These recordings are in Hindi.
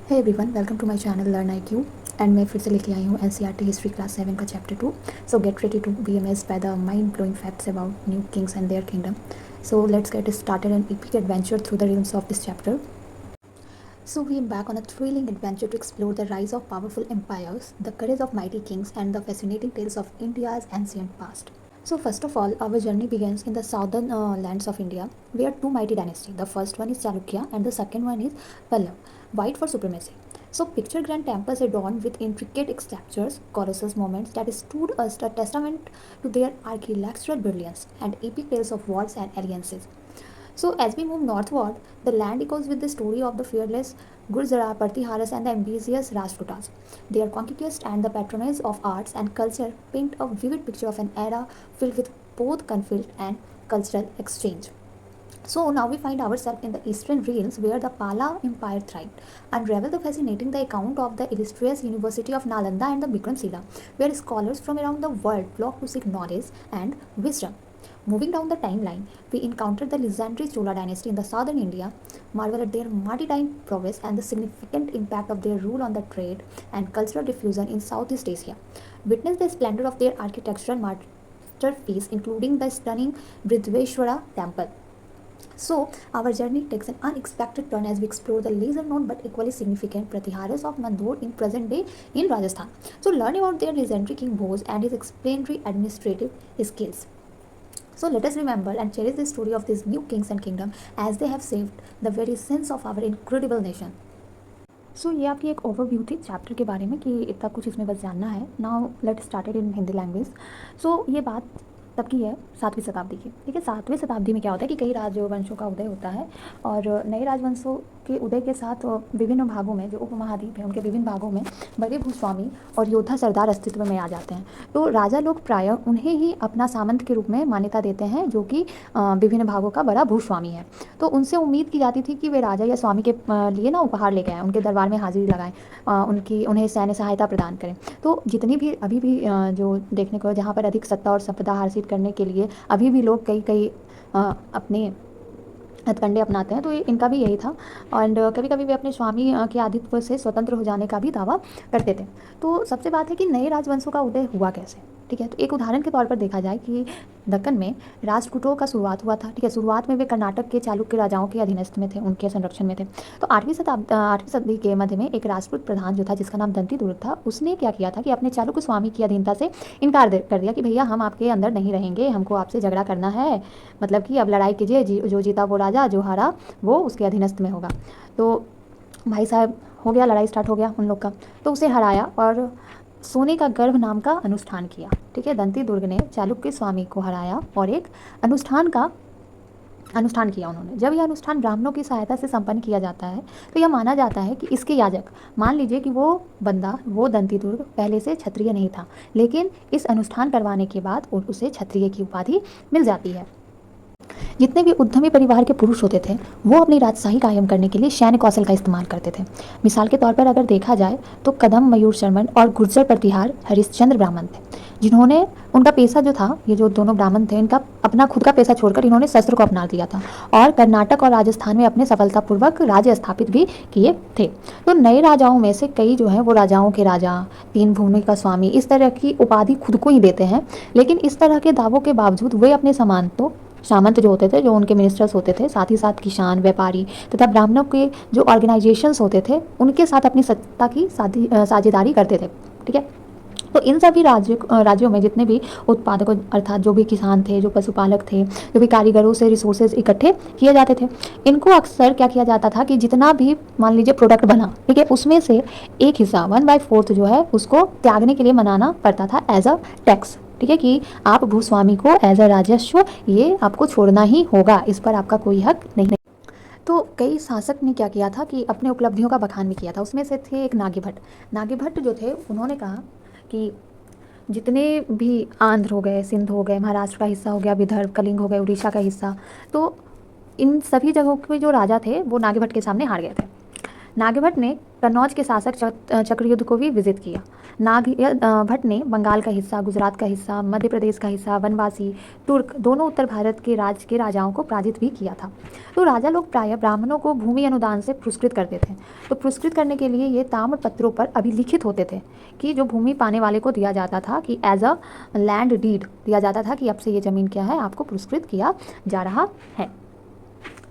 Hey everyone, welcome to my channel learn IQ। एंड मैं फिर से लेके आई हूँ NCERT हिस्ट्री क्लास 7 का chapter 2। So get ready to be amazed by the mind blowing facts about new kings and their kingdom. So let's get started an epic adventure through the realms of this chapter. So we embark on a thrilling adventure to explore the rise of powerful empires, the courage of mighty kings, and the fascinating tales of India's ancient past. So first of all, our journey begins in the southern lands of India, where two mighty dynasties. The first one is Chalukya and the second one is Pallav, vied for supremacy. So picture grand temples adorned with intricate sculptures, colossal monuments that stood as a testament to their architectural brilliance, and epic tales of wars and alliances. So as we move northward, the land echoes with the story of the fearless Gurjara, Partiharas and the ambitious Rajputas. Their conquest and the patronage of arts and culture paint a vivid picture of an era filled with both conflict and cultural exchange. So now we find ourselves in the eastern realms where the Pala Empire thrived. Unravel the fascinating the account of the illustrious University of Nalanda and the Bikramshila, where scholars from around the world flock to seek knowledge and wisdom. Moving down the timeline, we encounter the legendary Chola dynasty in the southern India, marvel at their maritime prowess and the significant impact of their rule on the trade and cultural diffusion in Southeast Asia. Witness the splendor of their architectural masterpiece, including the stunning Bridveshwara temple. So, our journey takes an unexpected turn as we explore the lesser known but equally significant Pratiharas of Mandor in present day in Rajasthan. So, learn about their legendary King Bhoj and his exemplary administrative skills. So let us remember and cherish the story of these new kings and kingdom as they have saved the very sense of our incredible nation. सो ये आपकी एक ओवरव्यू थी चैप्टर के बारे में कि इतना कुछ इसमें बस जानना है. Now let started in Hindi language. So ये बात तब की है 7वीं शताब्दी की. ठीक है, 7वीं शताब्दी में क्या होता है कि कई राजवंशों का उदय होता है और नए राजवंशों के उदय के साथ विभिन्न भागों में जो उपमहाद्वीप है उनके विभिन्न भागों में बड़े भूस्वामी और योद्धा सरदार अस्तित्व में आ जाते हैं. तो राजा लोग प्रायः उन्हें ही अपना सामंत के रूप में मान्यता देते हैं जो कि विभिन्न भागों का बड़ा भूस्वामी है. तो उनसे उम्मीद की जाती थी कि वे राजा या स्वामी के लिए ना उपहार लेके आएँ, उनके दरबार में हाजिरी लगाएं, उन्हें सैन्य सहायता प्रदान करें. तो जितनी भी अभी भी जो देखने को जहाँ पर अधिक सत्ता और संपदा हासिल करने के लिए अभी भी लोग कई अपने हथकंडे अपनाते हैं, तो इनका भी यही था. एंड कभी कभी वे अपने स्वामी के आधिपत्य से स्वतंत्र हो जाने का भी दावा करते थे. तो सबसे बात है कि नए राजवंशों का उदय हुआ कैसे. ठीक है, तो एक उदाहरण के तौर पर देखा जाए कि दक्कन में राष्ट्रकूटों का शुरुआत हुआ था. ठीक है, शुरुआत में वे कर्नाटक के चालुक्य राजाओं के अधीनस्थ में थे, उनके संरक्षण में थे. तो 8वीं सदी के मध्य में एक राजपूत प्रधान जो था जिसका नाम दंती दुर्ग था, उसने क्या किया था कि अपने चालुक्य स्वामी की अधीनता से इनकार कर दिया कि भैया हम आपके अंदर नहीं रहेंगे, हमको आपसे झगड़ा करना है, मतलब कि अब लड़ाई कीजिए, जो जीता वो राजा, जो हारा वो उसके अधीनस्थ में होगा. तो भाई साहब हो गया, लड़ाई स्टार्ट हो गया उन लोग का. तो उसे हराया और सोने का गर्भ नाम का अनुष्ठान किया. ठीक है, दंती दुर्ग ने चालुक्य स्वामी को हराया और एक अनुष्ठान किया उन्होंने. जब यह अनुष्ठान ब्राह्मणों की सहायता से संपन्न किया जाता है तो यह माना जाता है कि इसके याजक, मान लीजिए कि वो बंदा, वो दंती दुर्ग पहले से क्षत्रिय नहीं था, लेकिन इस अनुष्ठान करवाने के बाद उसे क्षत्रिय की उपाधि मिल जाती है. जितने भी उद्यमी परिवार के पुरुष होते थे वो अपनी राजशाही कायम करने के लिए सैन्य कौशल का इस्तेमाल करते थे. मिसाल के तौर पर अगर देखा जाए तो कदम मयूर शर्मन और गुर्जर प्रतिहार हरिश्चंद्र ब्राह्मण थे, जिन्होंने, उनका पेशा जो था, ये जो दोनों ब्राह्मण थे, इनका अपना खुद का पेशा छोड़कर इन्होंने शस्त्र को अपना लिया था और कर्नाटक और राजस्थान में अपने सफलतापूर्वक राज्य स्थापित भी किए थे. तो नए राजाओं में से कई जो है वो राजाओं के राजा, तीन भूमि का स्वामी, इस तरह की उपाधि खुद को ही देते हैं. लेकिन इस तरह के दावों के बावजूद वे अपने सामंत जो होते थे, जो उनके मिनिस्टर्स होते थे, साथ ही साथ किसान, व्यापारी तथा ब्राह्मणों के जो ऑर्गेनाइजेशंस होते थे, उनके साथ अपनी सत्ता की साझेदारी करते थे. ठीक है, तो इन सभी राज्यों में जितने भी उत्पादकों अर्थात जो भी किसान थे, जो पशुपालक थे, जो भी कारीगरों से रिसोर्सेज इकट्ठे किए जाते थे, इनको अक्सर क्या किया जाता था कि जितना भी मान लीजिए प्रोडक्ट बना, ठीक है, उसमें से एक हिस्सा 1/4 जो है उसको त्यागने के लिए मनाना पड़ता था एज अ टैक्स. ठीक है, कि आप भूस्वामी को एज अ राजस्व ये आपको छोड़ना ही होगा, इस पर आपका कोई हक नहीं. तो कई शासक ने क्या किया था कि अपने उपलब्धियों का बखान भी किया था. उसमें से थे एक नागीभट्ट जो थे, उन्होंने कहा कि जितने भी आंध्र हो गए, सिंध हो गए, महाराष्ट्र का हिस्सा हो गया, विदर्भ, कलिंग हो गए, उड़ीसा का हिस्सा, तो इन सभी जगहों के जो राजा थे वो नागीभट्ट के सामने हार गए थे. नागीभट्ट ने कन्नौज के शासक चक्रयुद्ध को भी विजिट किया। भट्ट ने बंगाल का हिस्सा, गुजरात का हिस्सा, मध्य प्रदेश का हिस्सा, वनवासी, तुर्क दोनों उत्तर भारत के राजाओं को पराजित भी किया था। तो राजा लोग प्रायः ब्राह्मणों को भूमि अनुदान से पुरस्कृत करते थे। तो पुरस्कृत करने के लिए ये ताम्र पत्रों पर अभिलिखित होते थे कि जो भूमि पाने वाले को दिया जाता था कि एज अ लैंड डीड दिया जाता था कि अब से ये ज़मीन क्या है, आपको पुरस्कृत किया जा रहा है।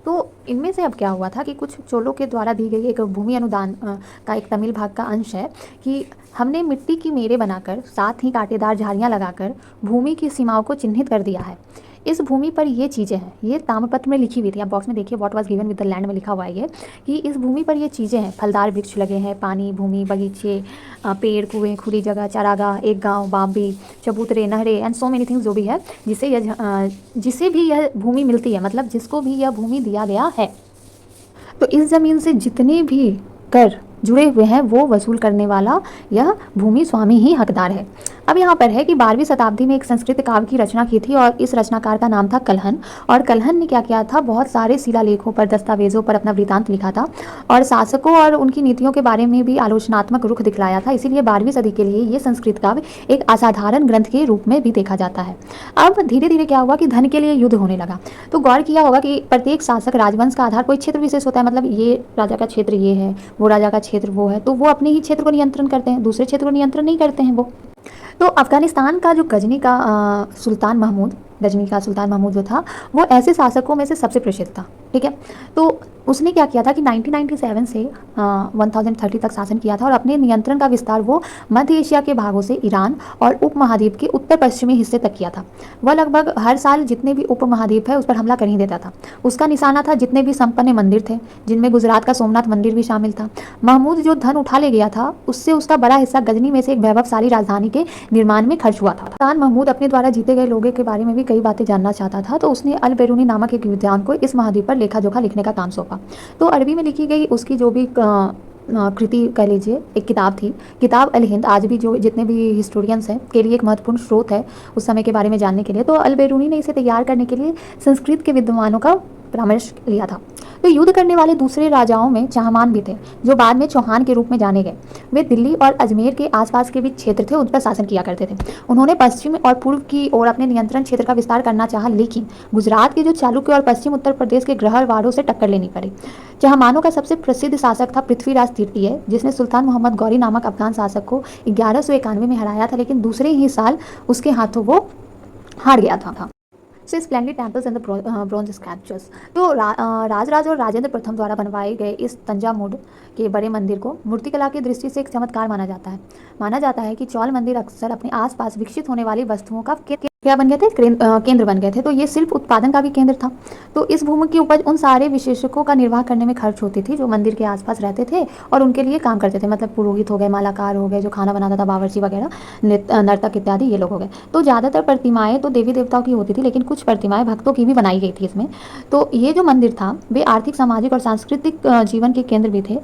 तो इनमें से अब क्या हुआ था कि कुछ चोलों के द्वारा दी गई एक भूमि अनुदान का एक तमिल भाग का अंश है कि हमने मिट्टी की मेरे बनाकर साथ ही कांटेदार झाड़ियाँ लगाकर भूमि की सीमाओं को चिन्हित कर दिया है। इस भूमि पर ये चीज़ें हैं, ये ताम्रपत्र में लिखी हुई थी। आप बॉक्स में देखिए what was given with the land में लिखा हुआ है ये कि इस भूमि पर ये चीज़ें हैं, फलदार वृक्ष लगे हैं, पानी, भूमि, बगीचे, पेड़, कुएं, खुली जगह, चारागाह, एक गांव, बाबी, चबूतरे, नहरें एंड सो मेनी थिंग्स जो भी है जिसे भी यह भूमि मिलती है, मतलब जिसको भी यह भूमि दिया गया है, तो इस ज़मीन से जितने भी कर जुड़े हुए हैं वो वसूल करने वाला यह भूमि स्वामी ही हकदार है। अब यहाँ पर है कि 12वीं शताब्दी में एक संस्कृत काव्य की रचना की थी और इस रचनाकार का नाम था कल्हन। और कल्हन ने क्या किया था, बहुत सारे शिलालेखों पर, दस्तावेजों पर अपना वृत्तांत लिखा था और शासकों और उनकी नीतियों के बारे में भी आलोचनात्मक रुख दिखलाया था। इसीलिए 12वीं सदी के लिए ये संस्कृत काव्य एक असाधारण ग्रंथ के रूप में भी देखा जाता है। अब धीरे धीरे क्या हुआ कि धन के लिए युद्ध होने लगा। तो गौर किया होगा कि प्रत्येक शासक राजवंश का आधार कोई क्षेत्र विशेष होता है, मतलब ये राजा का क्षेत्र ये है, वो राजा का क्षेत्र वो है, तो वो अपने ही क्षेत्र को नियंत्रण करते हैं, दूसरे क्षेत्र को नियंत्रण नहीं करते हैं वो। तो अफगानिस्तान का जो गजनी का सुल्तान महमूद जो था वो ऐसे शासकों में से सबसे प्रसिद्ध था, ठीक है। तो उसने क्या किया था कि 1997 से 1030 तक शासन किया था और अपने नियंत्रण का विस्तार वो मध्य एशिया के भागों से ईरान और उपमहाद्वीप के उत्तर पश्चिमी हिस्से तक किया था। वह लगभग हर साल जितने भी उपमहाद्वीप है उस पर हमला कर ही देता था। उसका निशाना था जितने भी संपन्न मंदिर थे, जिनमें गुजरात का सोमनाथ मंदिर भी शामिल था। महमूद जो धन उठा ले गया था उससे उसका बड़ा हिस्सा गजनी में से एक वैभवशाली राजधानी के निर्माण में खर्च हुआ था। सुल्तान महमूद अपने द्वारा जीते गए लोगों के बारे में भी कई बातें जानना चाहता था, तो उसने अल बेरूनी नामक एक विद्वान को इस महाद्वीप पर लेखा जोखा लिखने का काम सौंपा। तो अरबी में लिखी गई उसकी जो भी कृति कह लीजिए, एक किताब थी, किताब अल हिंद, आज भी जो जितने भी हिस्टोरियंस हैं के लिए एक महत्वपूर्ण स्रोत है उस समय के बारे में जानने के लिए। तो अल बेरूनी ने इसे तैयार करने के लिए संस्कृत के विद्वानों का परामर्श लिया था। तो युद्ध करने वाले दूसरे राजाओं में चाहमान भी थे, जो बाद में चौहान के रूप में जाने गए। वे दिल्ली और अजमेर के आसपास के भी क्षेत्र थे, उन पर शासन किया करते थे। उन्होंने पश्चिम और पूर्व की ओर अपने नियंत्रण क्षेत्र का विस्तार करना चाहा, लेकिन गुजरात के जो चालुक्य और पश्चिम उत्तर प्रदेश के ग्रहवारों से टक्कर लेनी पड़ी। चाहमानों का सबसे प्रसिद्ध शासक था पृथ्वीराज तृतीय, जिसने सुल्तान मोहम्मद गौरी नामक अफगान शासक को 1191 में हराया था, लेकिन दूसरे ही साल उसके हाथों वो हार गया था। से splendid temples and the bronze sculptures. तो राजराज और राजेंद्र प्रथम द्वारा बनवाए गए इस तंजामुर के बड़े मंदिर को मूर्तिकला की दृष्टि से एक चमत्कार माना जाता है। माना जाता है कि चौल मंदिर अक्सर अपने आसपास विकसित होने वाली वस्तुओं का क्या बन गए थे, केंद्र बन गए थे। तो ये सिर्फ उत्पादन का भी केंद्र था। तो इस भूमि की उपज उन सारे विशेषकों का निर्वाह करने में खर्च होती थी जो मंदिर के आसपास रहते थे और उनके लिए काम करते थे, मतलब पुरोहित हो गए, मालाकार हो गए, जो खाना बनाता था, बावर्ची वगैरह, नर्तक इत्यादि, ये लोग हो गए। तो ज़्यादातर प्रतिमाएं तो देवी देवताओं की होती थी, लेकिन कुछ प्रतिमाएं भक्तों की भी बनाई गई थी इसमें। तो ये जो मंदिर था वे आर्थिक, सामाजिक और सांस्कृतिक जीवन के केंद्र भी थे।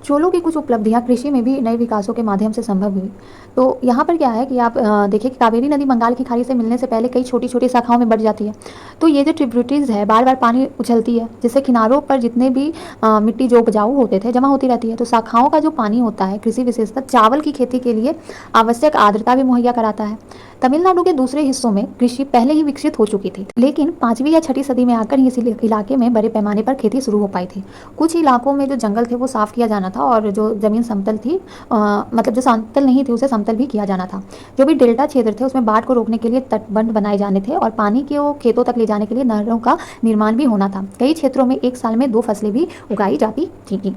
चोलों की कुछ उपलब्धियां कृषि में भी नए विकासों के माध्यम से संभव हुई। तो यहाँ पर क्या है कि आप देखिए कि कावेरी नदी बंगाल की खाड़ी से मिलने से पहले कई छोटी छोटी शाखाओं में बढ़ जाती है। तो ये जो ट्रिब्यूटरीज है बार बार पानी उछलती है, जिससे किनारों पर जितने भी मिट्टी जो उपजाऊ होते थे जमा होती रहती है। तो शाखाओं का जो पानी होता है कृषि विशेषतः चावल की खेती के लिए आवश्यक आर्द्रता भी मुहैया कराता है। तमिलनाडु के दूसरे हिस्सों में कृषि पहले ही विकसित हो चुकी थी, लेकिन 5वीं या 6वीं सदी में आकर इस इलाके में बड़े पैमाने पर खेती शुरू हो पाई थी। कुछ इलाकों में जो जंगल थे वो साफ किया जाना था और जो जमीन समतल थी, मतलब जो समतल नहीं थी उसे समतल भी किया जाना था। जो भी डेल्टा क्षेत्र थे उसमें बाढ़ को रोकने के लिए तटबंध बनाए जाने थे और पानी को खेतों तक ले जाने के लिए नहरों का निर्माण भी होना था। कई क्षेत्रों में एक साल में 2 फसलें भी उगाई जाती थी।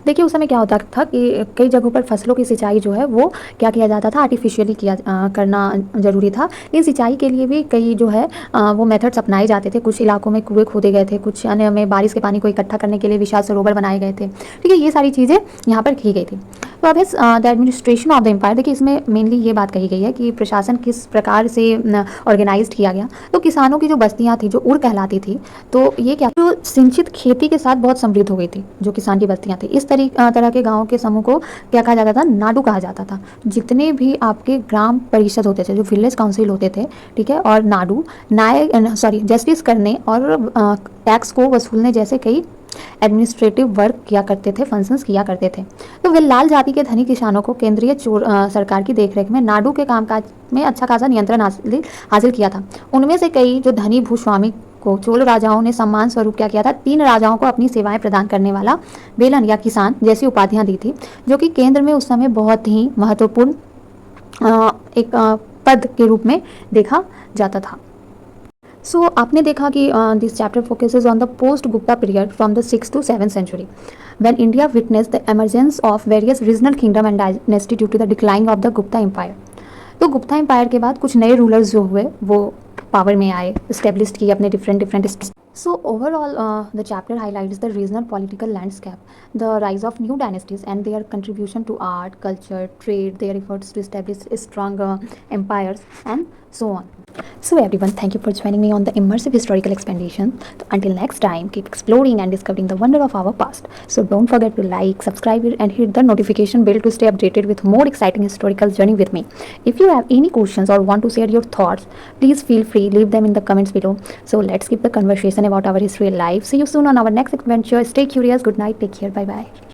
देखिए उस समय क्या होता था कि कई जगहों पर फसलों की सिंचाई जो है वो क्या किया जाता था, आर्टिफिशियली करना ज़रूरी था। लेकिन सिंचाई के लिए भी कई जो है वो मेथड्स अपनाए जाते थे। कुछ इलाकों में कुएं खोदे गए थे, कुछ अन्य में बारिश के पानी को इकट्ठा करने के लिए विशाल सरोवर बनाए गए थे। ठीक है, ये सारी चीज़ें यहाँ पर की गई थी। तो अब the administration of the empire, देखिए इसमें मेनली ये बात कही गई है कि प्रशासन किस प्रकार से ऑर्गेनाइज किया गया। तो किसानों की जो बस्तियाँ थी जो उड़ कहलाती थी, तो ये क्या, जो सिंचित खेती के साथ बहुत समृद्ध हो गई थी जो किसान की बस्तियाँ थी। इस तरह के गाँव के समूह को क्या कहा जाता था, नाडू कहा जाता था। जितने भी आपके ग्राम परिषद होते थे, जो विलेज काउंसिल होते थे, ठीक है, और नाडू जस्टिस करने और टैक्स को वसूलने जैसे कई एडमिनिस्ट्रेटिव वर्क किया करते थे, फंक्शंस किया करते थे। तो वे लाल जाति के धनी किसानों को केंद्रीय सरकार की देखरेख में नाडू के कामकाज में अच्छा खासा नियंत्रण हासिल किया था। उनमें से कई जो धनी भूस्वामी को चोल राजाओं ने सम्मान स्वरूप क्या किया था, 3 राजाओं को अपनी सेवाएं प्रदान करने वाला बेलन या किसान जैसी उपाधियां दी थी, जो कि केंद्र में उस समय बहुत ही महत्वपूर्ण एक पद के रूप में देखा जाता था। सो आपने देखा कि this chapter focuses on the post Gupta period from the 6th to 7th century when India witnessed the emergence of various regional kingdom and dynasty due to the decline of the Gupta Empire। तो गुप्ता एम्पायर के बाद कुछ नए रूलर्स जो हुए वो पावर में आए, स्टेब्लिश किए अपने different. So overall, the chapter highlights the regional political landscape, the rise of new dynasties and their contribution to art, culture, trade, their efforts to establish stronger empires and so on. So everyone, thank you for joining me on the immersive historical expedition. So until next time, keep exploring and discovering the wonder of our past. So don't forget to like, subscribe and hit the notification bell to stay updated with more exciting historical journey with me. If you have any questions or want to share your thoughts, please feel free, leave them in the comments below. So let's keep the conversation about our history alive. See you soon on our next adventure. Stay curious. Good night. Take care. Bye bye.